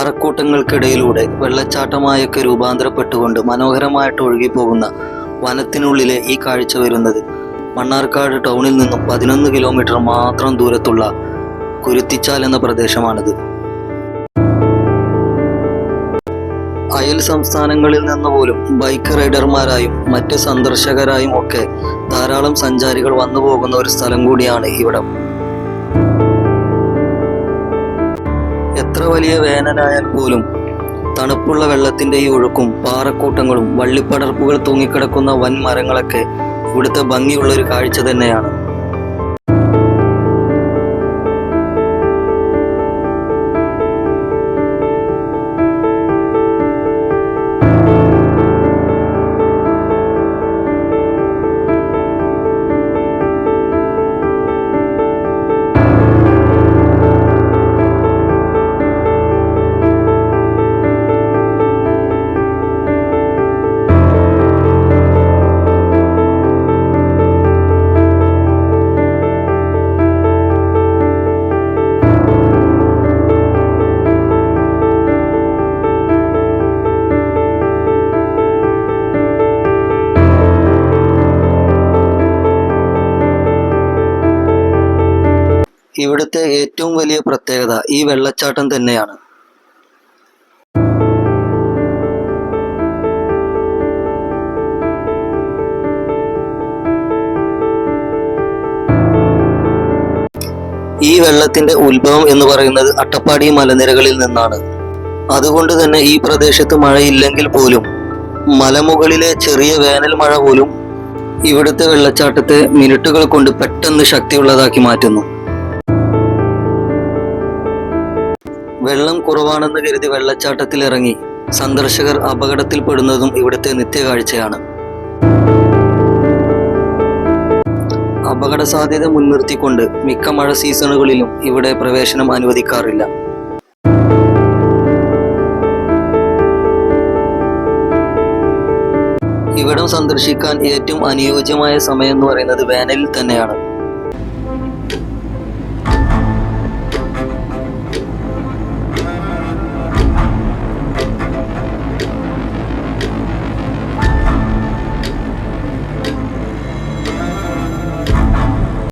പാറക്കൂട്ടങ്ങൾക്കിടയിലൂടെ വെള്ളച്ചാട്ടമായൊക്കെ രൂപാന്തരപ്പെട്ടുകൊണ്ട് മനോഹരമായിട്ട് ഒഴുകിപ്പോകുന്ന വനത്തിനുള്ളിലെ ഈ കാഴ്ച വരുന്നത് മണ്ണാർക്കാട് ടൗണിൽ നിന്നും 11 കിലോമീറ്റർ മാത്രം ദൂരത്തുള്ള കുരുത്തിച്ചാൽ എന്ന പ്രദേശമാണിത്. അയൽ സംസ്ഥാനങ്ങളിൽ നിന്ന് പോലും ബൈക്ക് റൈഡർമാരായും മറ്റ് സന്ദർശകരായും ഒക്കെ ധാരാളം സഞ്ചാരികൾ വന്നു പോകുന്ന ഒരു സ്ഥലം കൂടിയാണ് ഇവിടം. എത്ര വലിയ വേനലായാൽ പോലും തണുപ്പുള്ള വെള്ളത്തിന്റെ ഈ ഒഴുക്കും പാറക്കൂട്ടങ്ങളും വള്ളിപ്പടർപ്പുകൾ തൂങ്ങിക്കിടക്കുന്ന വൻ മരങ്ങളൊക്കെ ഇവിടുത്തെ ഭംഗിയുള്ള ഒരു കാഴ്ച തന്നെയാണ്. ഇവിടുത്തെ ഏറ്റവും വലിയ പ്രത്യേകത ഈ വെള്ളച്ചാട്ടം തന്നെയാണ്. ഈ വെള്ളത്തിന്റെ ഉത്ഭവം എന്ന് പറയുന്നത് അട്ടപ്പാടി മലനിരകളിൽ നിന്നാണ്. അതുകൊണ്ട് തന്നെ ഈ പ്രദേശത്ത് മഴയില്ലെങ്കിൽ പോലും മലമുകളിലെ ചെറിയ വേനൽ മഴ പോലും ഇവിടുത്തെ വെള്ളച്ചാട്ടത്തെ മിനിറ്റുകൾ കൊണ്ട് പെട്ടെന്ന് ശക്തിയുള്ളതാക്കി മാറ്റുന്നു. വെള്ളം കുറവാണെന്ന് കരുതി വെള്ളച്ചാട്ടത്തിൽ ഇറങ്ങി സന്ദർശകർ അപകടത്തിൽപ്പെടുന്നതും ഇവിടുത്തെ നിത്യകാഴ്ചയാണ്. അപകട സാധ്യത മുൻനിർത്തിക്കൊണ്ട് മിക്ക മഴ സീസണുകളിലും ഇവിടെ പ്രവേശനം അനുവദിക്കാറില്ല. ഇവിടം സന്ദർശിക്കാൻ ഏറ്റവും അനുയോജ്യമായ സമയം എന്ന് പറയുന്നത് വേനലിൽ തന്നെയാണ്.